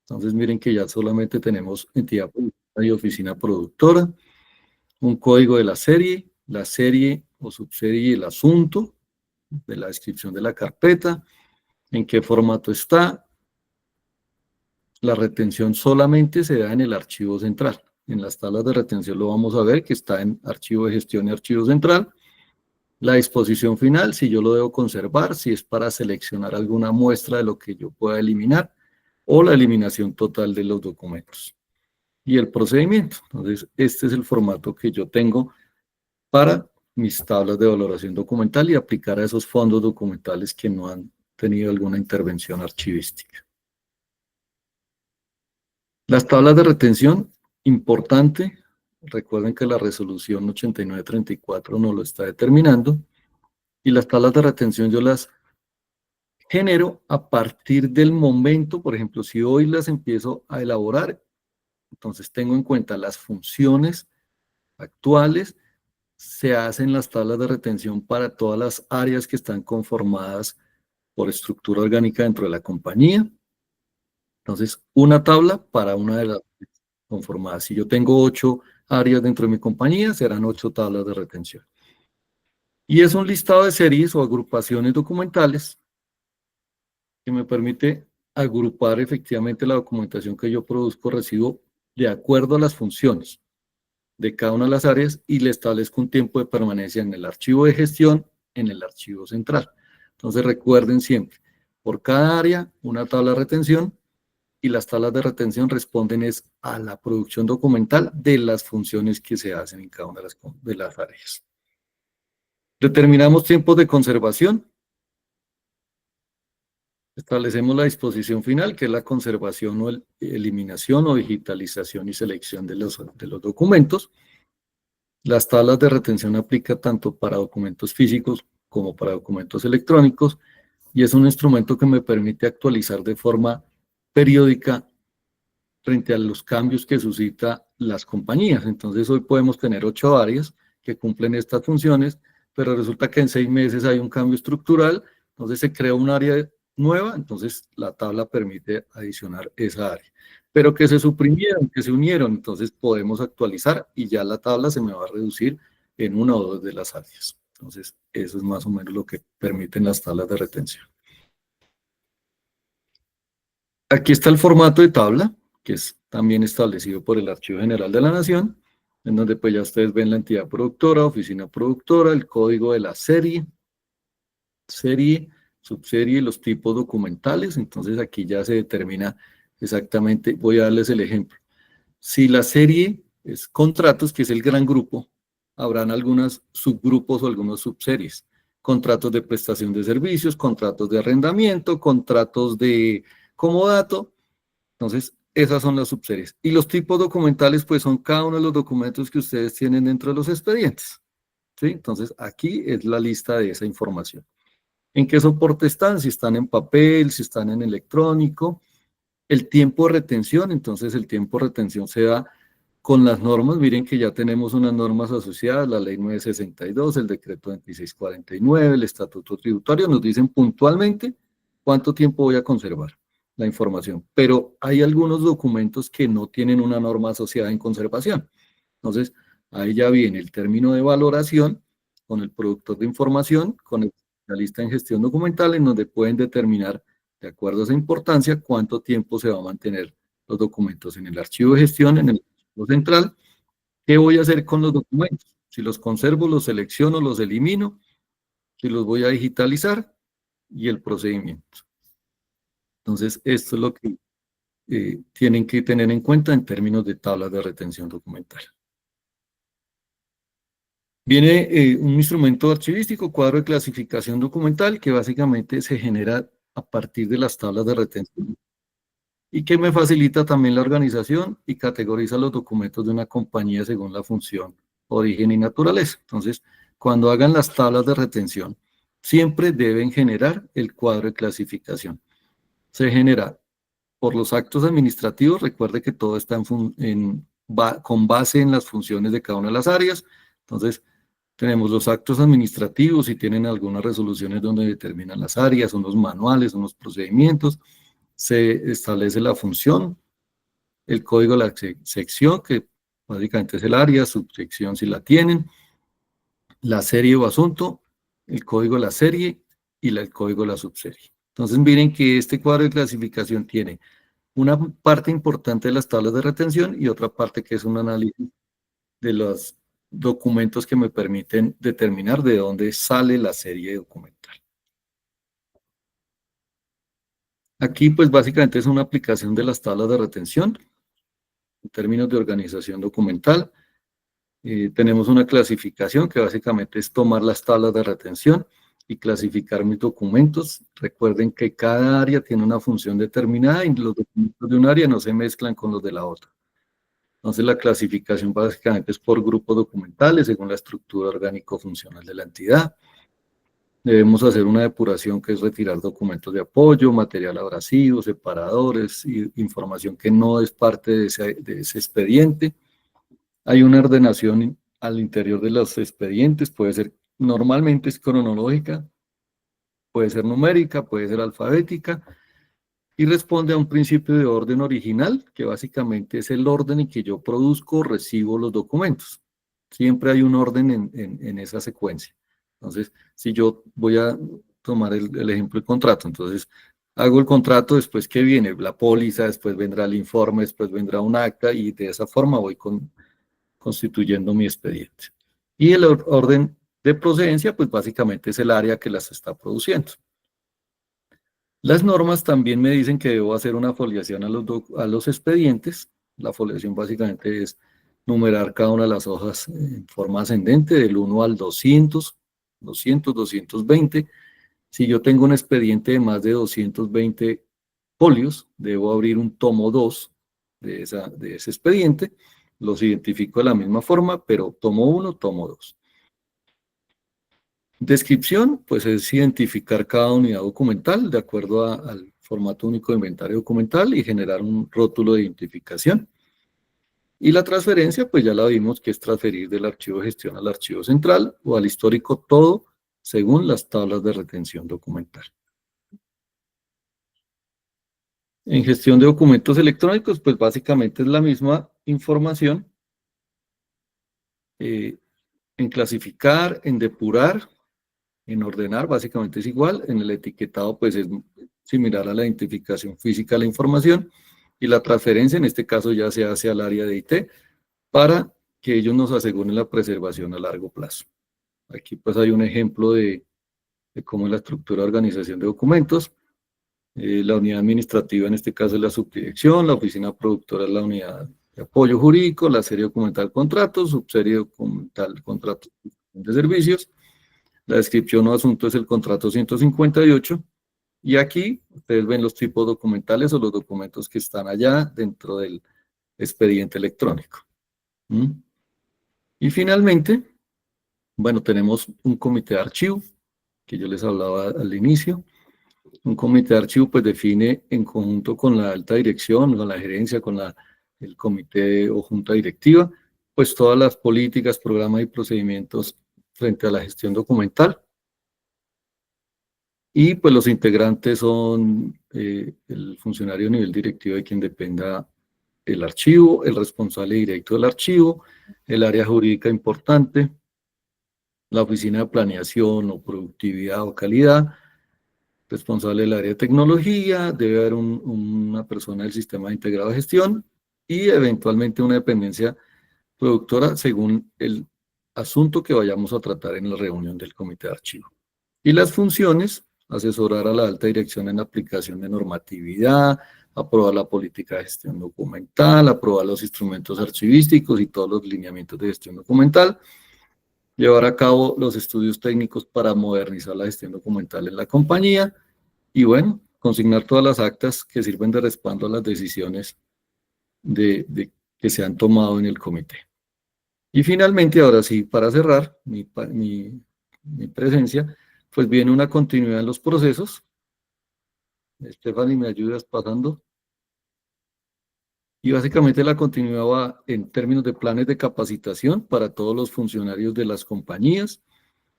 Entonces miren que ya solamente tenemos entidad productora y oficina productora, un código de la serie o subserie y el asunto, de la descripción de la carpeta, en qué formato está. La retención solamente se da en el archivo central. En las tablas de retención lo vamos a ver que está en archivo de gestión y archivo central. La disposición final, si yo lo debo conservar, si es para seleccionar alguna muestra de lo que yo pueda eliminar, o la eliminación total de los documentos. Y el procedimiento. Entonces, este es el formato que yo tengo para mis tablas de valoración documental y aplicar a esos fondos documentales que no han tenido alguna intervención archivística. Las tablas de retención, importante, recuerden que la resolución 8934 no lo está determinando, y las tablas de retención yo las genero a partir del momento, por ejemplo, si hoy las empiezo a elaborar, entonces tengo en cuenta las funciones actuales, se hacen las tablas de retención para todas las áreas que están conformadas por estructura orgánica dentro de la compañía. Entonces, una tabla para una de las conformadas. Si yo tengo 8 áreas dentro de mi compañía, serán 8 tablas de retención. Y es un listado de series o agrupaciones documentales que me permite agrupar efectivamente la documentación que yo produzco, recibo de acuerdo a las funciones de cada una de las áreas y le establezco un tiempo de permanencia en el archivo de gestión, en el archivo central. Entonces recuerden siempre, por cada área una tabla de retención, y las tablas de retención responden es a la producción documental de las funciones que se hacen en cada una de las áreas. Determinamos tiempos de conservación. Establecemos la disposición final, que es la conservación o eliminación o digitalización y selección de los documentos. Las tablas de retención aplican tanto para documentos físicos como para documentos electrónicos, y es un instrumento que me permite actualizar de forma periódica frente a los cambios que suscita las compañías. Entonces hoy podemos tener 8 áreas que cumplen estas funciones, pero resulta que en 6 meses hay un cambio estructural, entonces se crea un área nueva, entonces la tabla permite adicionar esa área. Pero que se suprimieron, que se unieron, entonces podemos actualizar y ya la tabla se me va a reducir en una o dos de las áreas. Entonces eso es más o menos lo que permiten las tablas de retención. Aquí está el formato de tabla, que es también establecido por el Archivo General de la Nación, en donde pues ya ustedes ven la entidad productora, oficina productora, el código de la serie, subserie y los tipos documentales. Entonces aquí ya se determina exactamente, voy a darles el ejemplo. Si la serie es contratos, que es el gran grupo, habrán algunos subgrupos o algunos subseries. Contratos de prestación de servicios, contratos de arrendamiento, contratos de comodato. Entonces, esas son las subseries. Y los tipos documentales, pues son cada uno de los documentos que ustedes tienen dentro de los expedientes. ¿Sí? Entonces, aquí es la lista de esa información. ¿En qué soporte están? Si están en papel, si están en electrónico. El tiempo de retención, entonces el tiempo de retención se da con las normas. Miren que ya tenemos unas normas asociadas, la ley 962, el decreto 2649, el estatuto tributario, nos dicen puntualmente cuánto tiempo voy a conservar la información, pero hay algunos documentos que no tienen una norma asociada en conservación. Entonces, ahí ya viene el término de valoración con el productor de información, con el especialista en gestión documental, en donde pueden determinar, de acuerdo a esa importancia, cuánto tiempo se va a mantener los documentos en el archivo de gestión, en el archivo central. ¿Qué voy a hacer con los documentos? Si los conservo, los selecciono, los elimino, si los voy a digitalizar, y el procedimiento. Entonces, esto es lo que tienen que tener en cuenta en términos de tablas de retención documental. Viene un instrumento archivístico, cuadro de clasificación documental, que básicamente se genera a partir de las tablas de retención y que me facilita también la organización y categoriza los documentos de una compañía según la función, origen y naturaleza. Entonces, cuando hagan las tablas de retención, siempre deben generar el cuadro de clasificación. Se genera por los actos administrativos, recuerde que todo está con base en las funciones de cada una de las áreas. Entonces, tenemos los actos administrativos y tienen algunas resoluciones donde determinan las áreas, unos manuales, unos procedimientos. Se establece la función, el código de la sección, que básicamente es el área, subsección si la tienen, la serie o asunto, el código de la serie, y el código de la subserie. Entonces miren que este cuadro de clasificación tiene una parte importante de las tablas de retención y otra parte que es un análisis de los documentos que me permiten determinar de dónde sale la serie documental. Aquí pues básicamente es una aplicación de las tablas de retención en términos de organización documental. Tenemos una clasificación que básicamente es tomar las tablas de retención y clasificar mis documentos. Recuerden que cada área tiene una función determinada y los documentos de un área no se mezclan con los de la otra. Entonces la clasificación básicamente es por grupos documentales según la estructura orgánico-funcional de la entidad. Debemos hacer una depuración que es retirar documentos de apoyo, material abrasivo, separadores, información que no es parte de ese expediente. Hay una ordenación al interior de los expedientes, puede ser, normalmente es cronológica, puede ser numérica, puede ser alfabética, y responde a un principio de orden original, que básicamente es el orden en que yo produzco o recibo los documentos. Siempre hay un orden en esa secuencia. Entonces, si yo voy a tomar el ejemplo del contrato, entonces hago el contrato, después que viene la póliza, después vendrá el informe, después vendrá un acta, y de esa forma voy constituyendo mi expediente. Y el orden de procedencia, pues básicamente es el área que las está produciendo. Las normas también me dicen que debo hacer una foliación a los expedientes. La foliación básicamente es numerar cada una de las hojas en forma ascendente, del 1 al 200, 220. Si yo tengo un expediente de más de 220 folios, debo abrir un tomo 2 de ese expediente. Los identifico de la misma forma, pero tomo 1, tomo 2. Descripción, pues es identificar cada unidad documental de acuerdo al formato único de inventario documental y generar un rótulo de identificación. Y la transferencia, pues ya la vimos que es transferir del archivo de gestión al archivo central o al histórico, todo según las tablas de retención documental. En gestión de documentos electrónicos, pues básicamente es la misma información en clasificar, en depurar, en ordenar, básicamente es igual. En el etiquetado, pues es similar a la identificación física de la información. Y la transferencia, en este caso, ya se hace al área de IT para que ellos nos aseguren la preservación a largo plazo. Aquí pues hay un ejemplo de cómo es la estructura de organización de documentos. La unidad administrativa, en este caso, es la subdirección, la oficina productora es la unidad de apoyo jurídico, la serie documental contratos, subserie documental contratos de servicios, la descripción o asunto es el contrato 158, y aquí ustedes ven los tipos documentales o los documentos que están allá dentro del expediente electrónico. Y finalmente, bueno, tenemos un comité de archivo, que yo les hablaba al inicio. Un comité de archivo pues define en conjunto con la alta dirección, con la gerencia, con el comité o junta directiva, pues todas las políticas, programas y procedimientos frente a la gestión documental. Y pues los integrantes son el funcionario a nivel directivo de quien dependa el archivo, el responsable directo del archivo, el área jurídica importante, la oficina de planeación o productividad o calidad, responsable del área de tecnología, debe haber una persona del sistema integrado de gestión y eventualmente una dependencia productora según el asunto que vayamos a tratar en la reunión del comité de archivo. Y las funciones: asesorar a la alta dirección en la aplicación de normatividad, aprobar la política de gestión documental, aprobar los instrumentos archivísticos y todos los lineamientos de gestión documental, llevar a cabo los estudios técnicos para modernizar la gestión documental en la compañía y, bueno, consignar todas las actas que sirven de respaldo a las decisiones que se han tomado en el comité. Y finalmente, ahora sí, para cerrar mi presencia, pues viene una continuidad en los procesos. Stephanie, ¿me ayudas pasando? Y básicamente la continuidad va en términos de planes de capacitación para todos los funcionarios de las compañías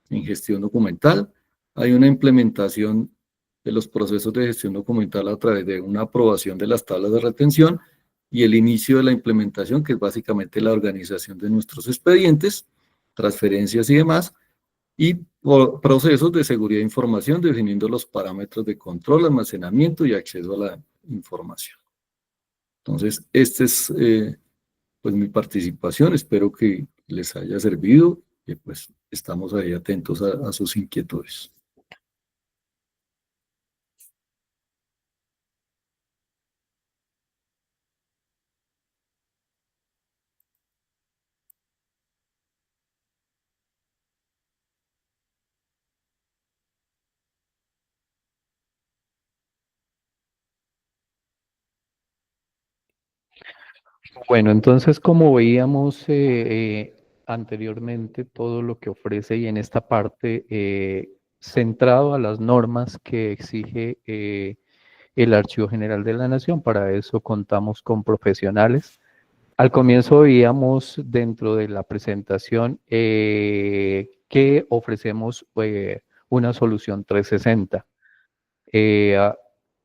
en gestión documental. Hay una implementación de los procesos de gestión documental a través de una aprobación de las tablas de retención y el inicio de la implementación, que es básicamente la organización de nuestros expedientes, transferencias y demás. y procesos de seguridad de información, definiendo los parámetros de control, almacenamiento y acceso a la información. Entonces, esta es pues mi participación. Espero que les haya servido y pues estamos ahí atentos a sus inquietudes. Bueno, entonces como veíamos anteriormente, todo lo que ofrece y en esta parte centrado a las normas que exige el Archivo General de la Nación, para eso contamos con profesionales. Al comienzo veíamos dentro de la presentación que ofrecemos una solución 360.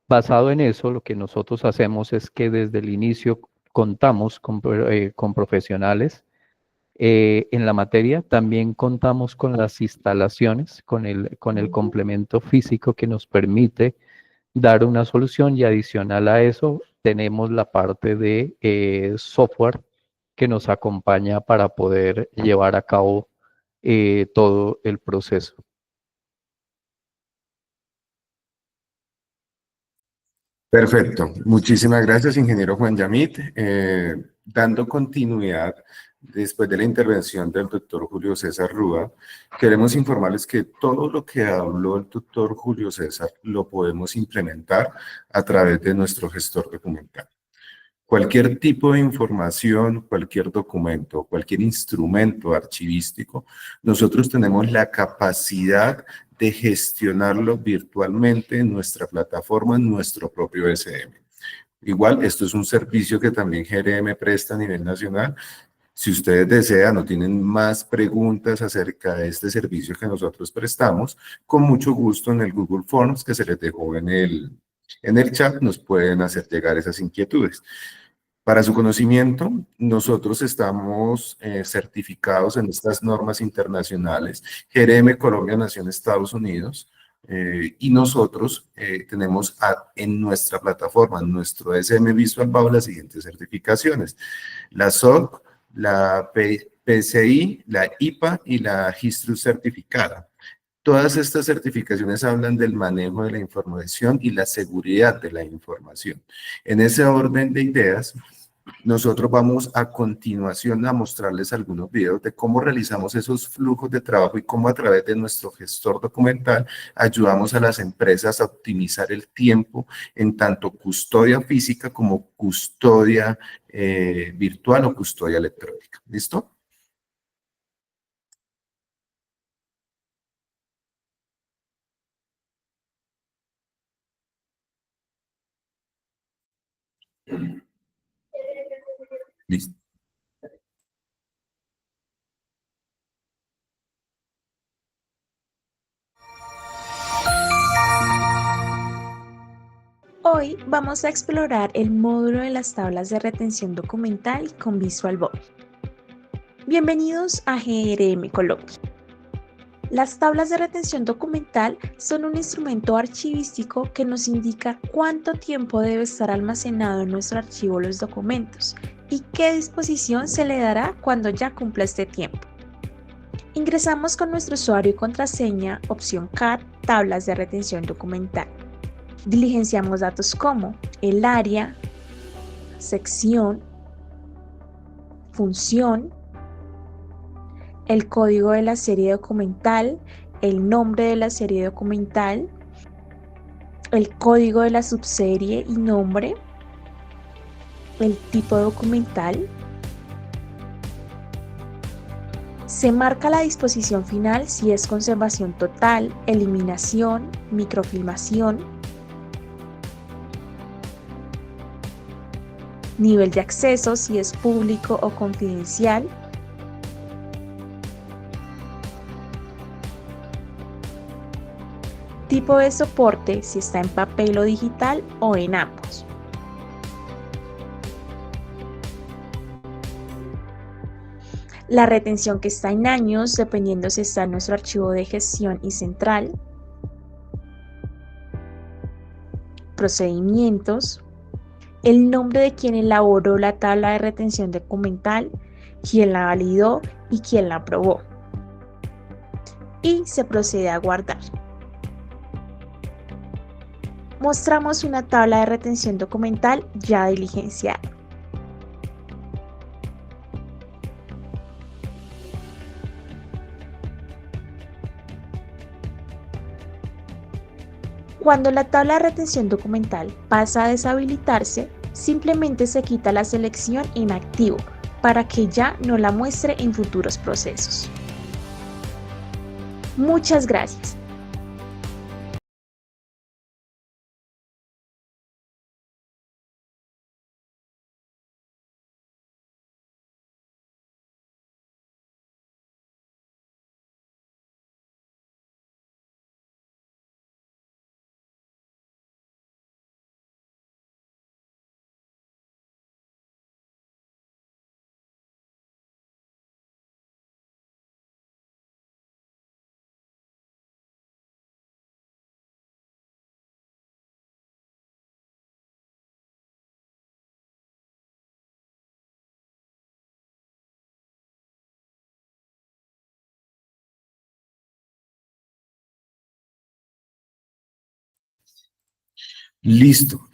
Basado en eso, lo que nosotros hacemos es que desde el inicio contamos con profesionales en la materia, también contamos con las instalaciones, con el complemento físico que nos permite dar una solución, y adicional a eso tenemos la parte de software que nos acompaña para poder llevar a cabo todo el proceso. Perfecto. Muchísimas gracias, ingeniero Juan Yamit. Dando continuidad, después de la intervención del doctor Julio César Rúa, queremos informarles que todo lo que habló el doctor Julio César lo podemos implementar a través de nuestro gestor documental. Cualquier tipo de información, cualquier documento, cualquier instrumento archivístico, nosotros tenemos la capacidad de gestionarlo virtualmente en nuestra plataforma, en nuestro propio SM. Igual, esto es un servicio que también GRM presta a nivel nacional. Si ustedes desean o tienen más preguntas acerca de este servicio que nosotros prestamos, con mucho gusto en el Google Forms que se les dejó en el chat nos pueden hacer llegar esas inquietudes. Para su conocimiento, nosotros estamos certificados en estas normas internacionales, GRM Colombia, Nación, Estados Unidos, y nosotros tenemos en nuestra plataforma, en nuestro SM Visual BAU, las siguientes certificaciones: la SOC, la PCI, la IPA y la GISTRU certificada. Todas estas certificaciones hablan del manejo de la información y la seguridad de la información. En ese orden de ideas, nosotros vamos a continuación a mostrarles algunos videos de cómo realizamos esos flujos de trabajo y cómo a través de nuestro gestor documental ayudamos a las empresas a optimizar el tiempo en tanto custodia física como custodia virtual o custodia electrónica. ¿Listo? Listo. Hoy vamos a explorar el módulo de las tablas de retención documental con Visual BAU. Bienvenidos a GRM Colombia. Las tablas de retención documental son un instrumento archivístico que nos indica cuánto tiempo debe estar almacenado en nuestro archivo los documentos y qué disposición se le dará cuando ya cumpla este tiempo. Ingresamos con nuestro usuario y contraseña, opción CAR, tablas de retención documental. Diligenciamos datos como el área, sección, función, el código de la serie documental, el nombre de la serie documental, el código de la subserie y nombre, el tipo documental. Se marca la disposición final si es conservación total, eliminación, microfilmación, nivel de acceso si es público o confidencial, tipo de soporte si está en papel o digital o en ambos. la retención que está en años, dependiendo si está en nuestro archivo de gestión y central, procedimientos, el nombre de quien elaboró la tabla de retención documental, quién la validó y quién la aprobó. Y se procede a guardar. Mostramos una tabla de retención documental ya diligenciada. Cuando la tabla de retención documental pasa a deshabilitarse, simplemente se quita la selección inactivo para que ya no la muestre en futuros procesos. Muchas gracias. Listo.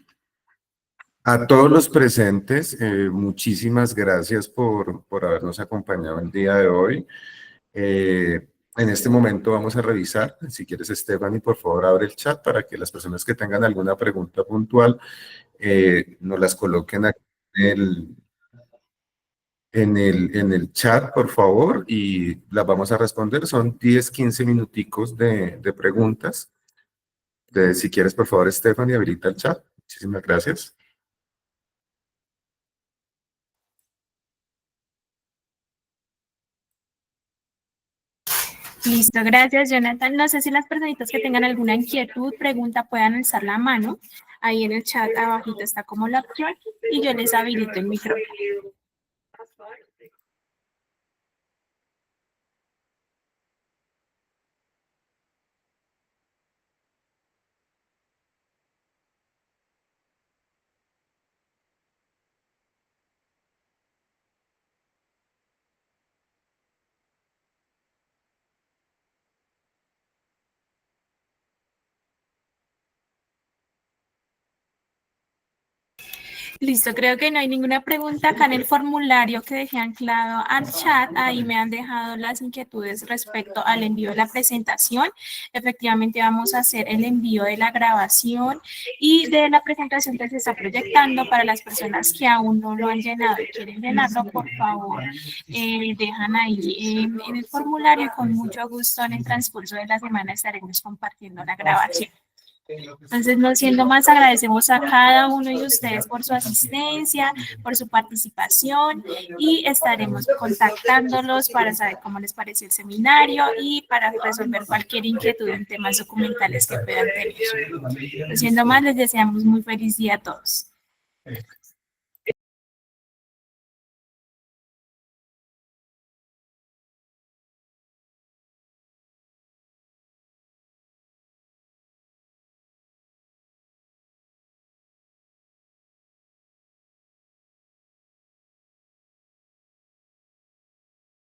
A todos los presentes, muchísimas gracias por habernos acompañado el día de hoy. En este momento vamos a revisar, si quieres, Stephanie, por favor, abre el chat para que las personas que tengan alguna pregunta puntual nos las coloquen aquí en el chat, por favor, y las vamos a responder. Son 10, 15 minuticos de preguntas. Entonces, si quieres, por favor, Stephanie, habilita el chat. Muchísimas gracias. Listo, gracias, Jonathan. No sé si las personitas que tengan alguna inquietud, pregunta, puedan alzar la mano. Ahí en el chat abajito está como la opción y yo les habilito el micrófono. Listo, creo que no hay ninguna pregunta. Acá en el formulario que dejé anclado al chat, ahí me han dejado las inquietudes respecto al envío de la presentación. Efectivamente, vamos a hacer el envío de la grabación y de la presentación que se está proyectando. Para las personas que aún no lo han llenado y quieren llenarlo, por favor, dejan ahí en el formulario y con mucho gusto en el transcurso de la semana estaremos compartiendo la grabación. Entonces, no siendo más, agradecemos a cada uno de ustedes por su asistencia, por su participación y estaremos contactándolos para saber cómo les pareció el seminario y para resolver cualquier inquietud en temas documentales que puedan tener. No siendo más, les deseamos muy feliz día a todos.